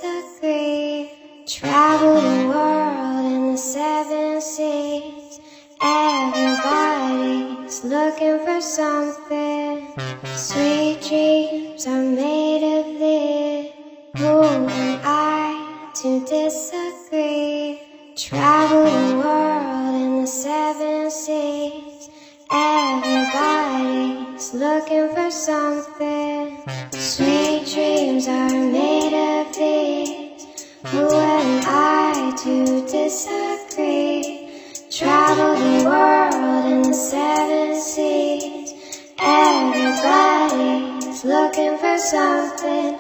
disagree. Travel the world in the 7 seas. Everybody's looking for something. Sweet dreams are made of this. Who am I to disagree? Travel the world in the 7 seas. Everybody's looking for something. Sweet dreams are made of these. Who am I to disagree? Travel the world in the 7 seas. Everybody's looking for something.